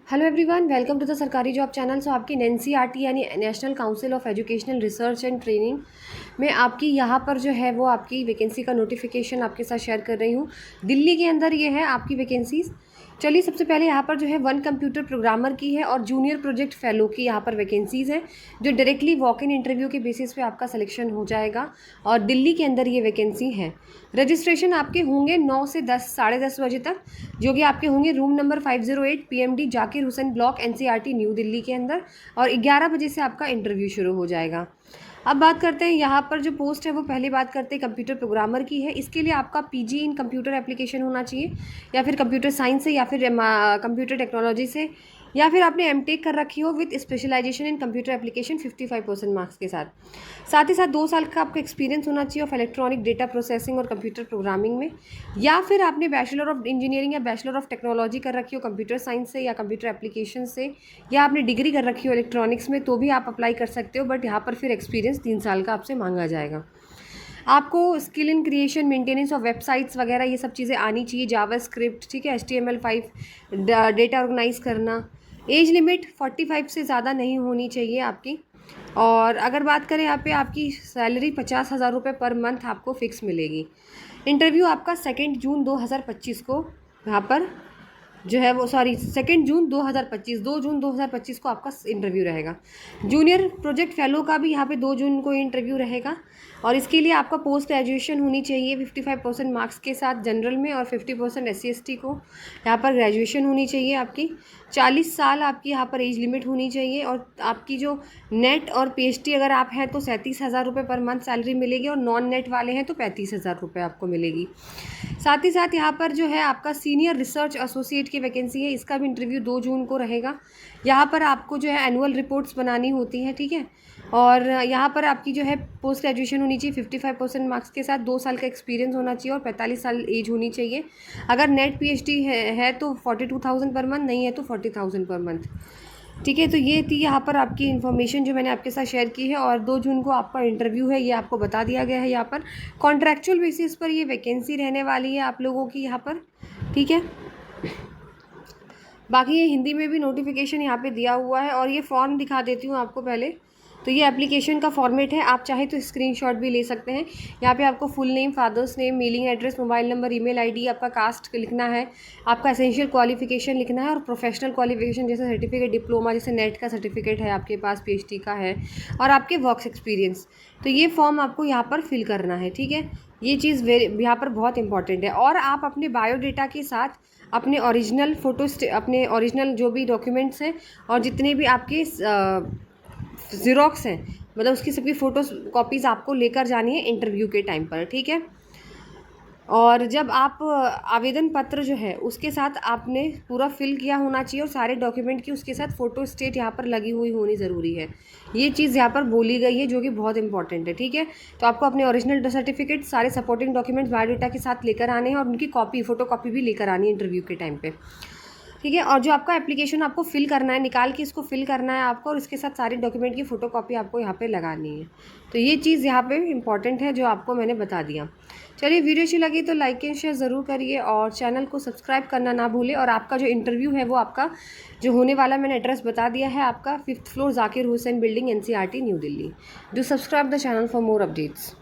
Hello everyone, welcome to the सरकारी job channel. So आपकी NCERT यानी national council of educational research and training में आपकी यहाँ पर जो है वो आपकी वैकेंसी का नोटिफिकेशन आपके साथ शेयर कर रही हूँ। दिल्ली के अंदर ये है आपकी वैकेंसीज़। चलिए, सबसे पहले यहाँ पर जो है 1 कंप्यूटर प्रोग्रामर की है और जूनियर प्रोजेक्ट फेलो की यहाँ पर वैकेंसीज़ हैं, जो डायरेक्टली वॉक इन इंटरव्यू के बेसिस पे आपका सिलेक्शन हो जाएगा और दिल्ली के अंदर ये वैकेंसी है। रजिस्ट्रेशन आपके होंगे 9 से 10 साढ़े 10 बजे तक, जो कि आपके होंगे room number 508 PMD Zakir Hussain block NCERT new Delhi के अंदर, और 11 बजे से आपका इंटरव्यू शुरू हो जाएगा। अब बात करते हैं यहाँ पर जो पोस्ट है वो पहले बात करते हैं कंप्यूटर प्रोग्रामर की है। इसके लिए आपका PG इन कंप्यूटर एप्लीकेशन होना चाहिए, या फिर कंप्यूटर साइंस से, या फिर कंप्यूटर टेक्नोलॉजी से, या फिर आपने MTech कर रखी हो with specialization in computer application 55% marks के साथ। साथ ही साथ 2 साल का आपका एक्सपीरियंस होना चाहिए ऑफ इलेक्ट्रॉनिक डेटा प्रोसेसिंग और कंप्यूटर प्रोग्रामिंग में, या फिर आपने बैचलर ऑफ इंजीनियरिंग या बैचलर ऑफ टेक्नोलॉजी कर रखी हो कंप्यूटर साइंस से या कंप्यूटर एप्लीकेशन से, या आपने डिग्री कर रखी हो इलेक्ट्रॉनिक्स में, तो भी आप अप्लाई कर सकते हो। बट यहाँ पर फिर एक्सपीरियंस 3 साल का आपसे मांगा जाएगा। आपको skill in creation, maintenance of websites वगैरह ये सब चीज़ें आनी चाहिए, जावास्क्रिप्ट, ठीक है, HTML5, डेटा ऑर्गेनाइज करना। एज लिमिट 45 से ज़्यादा नहीं होनी चाहिए आपकी। और अगर बात करें यहाँ पे आपकी सैलरी 50,000 रुपये पर मंथ आपको फिक्स मिलेगी। इंटरव्यू आपका 2 जून 2025 को यहाँ पर जो है वो 2 जून 2025 2 जून 2025 को आपका इंटरव्यू रहेगा। जूनियर प्रोजेक्ट फेलो का भी यहाँ पे 2 जून को इंटरव्यू रहेगा, और इसके लिए आपका पोस्ट ग्रेजुएशन होनी चाहिए 55% मार्क्स के साथ जनरल में, और 50% SC/ST को यहाँ पर ग्रेजुएशन होनी चाहिए आपकी। 40 साल आपकी यहाँ पर एज लिमिट होनी चाहिए, और आपकी जो नेट और PhD अगर आप हैं तो 37,000 रुपये पर मंथ सैलरी मिलेगी, और नॉन नेट वाले हैं तो 35,000 रुपये आपको मिलेगी। साथ ही साथ यहाँ पर जो है आपका सीनियर रिसर्च एसोसिएट की वैकेंसी है, इसका भी इंटरव्यू 2 जून को रहेगा। यहाँ पर आपको जो है एनुअल रिपोर्ट्स बनानी होती हैं, ठीक है, और यहाँ पर आपकी जो है पोस्ट ग्रेजुएशन होनी चाहिए 55% मार्क्स के साथ, 2 साल का एक्सपीरियंस होना चाहिए, और 45 साल एज होनी चाहिए। अगर नेट PhD है तो 42,000 पर मंथ, नहीं है तो 40,000 पर मंथ, ठीक है। तो ये थी यहाँ पर आपकी इन्फॉर्मेशन जो मैंने आपके साथ शेयर की है, और 2 जून को आपका इंटरव्यू है, ये आपको बता दिया गया है। यहाँ पर कॉन्ट्रैक्चुअल बेसिस पर ये वैकेंसी रहने वाली है आप लोगों की यहाँ पर, ठीक है। बाकी ये हिंदी में भी नोटिफिकेशन यहाँ पे दिया हुआ है, और ये फॉर्म दिखा देती हूँ आपको पहले। तो ये एप्लीकेशन का फॉर्मेट है, आप चाहे तो स्क्रीनशॉट भी ले सकते हैं। यहाँ पे आपको full name, father's name, mailing address, mobile number, email ID, आपका कास्ट लिखना है, आपका एसेंशियल क्वालिफिकेशन लिखना है, और प्रोफेशनल क्वालिफिकेशन जैसे सर्टिफिकेट, डिप्लोमा, जैसे नेट का सर्टिफिकेट है आपके पास, PhD का है, और आपके वर्क एक्सपीरियंस। तो ये फॉर्म आपको यहाँ पर फिल करना है, ठीक है। ये चीज़ यहाँ पर बहुत इंपॉर्टेंट है। और आप अपने बायोडेटा के साथ अपने ओरिजिनल फ़ोटोज, अपने ओरिजिनल जो भी डॉक्यूमेंट्स हैं, और जितने भी आपके ज़ेरॉक्स हैं, मतलब उसकी सबकी फ़ोटोज़ कॉपीज़ आपको लेकर जानी है इंटरव्यू के टाइम पर, ठीक है। और जब आप आवेदन पत्र जो है उसके साथ आपने पूरा फिल किया होना चाहिए, और सारे डॉक्यूमेंट की उसके साथ फ़ोटो स्टेट यहाँ पर लगी हुई होनी ज़रूरी है। ये चीज़ यहाँ पर बोली गई है, जो कि बहुत इंपॉर्टेंट है, ठीक है। तो आपको अपने ओरिजिनल सर्टिफिकेट, सारे सपोर्टिंग डॉक्यूमेंट्स, बायोडाटा के साथ लेकर आने हैं, और उनकी कॉपी, फ़ोटो कॉपी भी लेकर आनी है इंटरव्यू के टाइम पर, ठीक है। और जो आपका एप्लीकेशन आपको फिल करना है, निकाल के इसको फिल करना है आपको, और इसके साथ सारे डॉक्यूमेंट की फ़ोटोकॉपी आपको यहाँ पे लगानी है। तो ये चीज़ यहाँ पे इंपॉर्टेंट है जो आपको मैंने बता दिया। चलिए, वीडियो अच्छी लगी तो लाइक एंड शेयर ज़रूर करिए, और चैनल को सब्सक्राइब करना ना भूलें। और आपका जो इंटरव्यू है वो आपका जो होने वाला, मैंने एड्रेस बता दिया है आपका, 5th floor Zakir Hussain building NCERT new Delhi. Do subscribe the channel for more updates.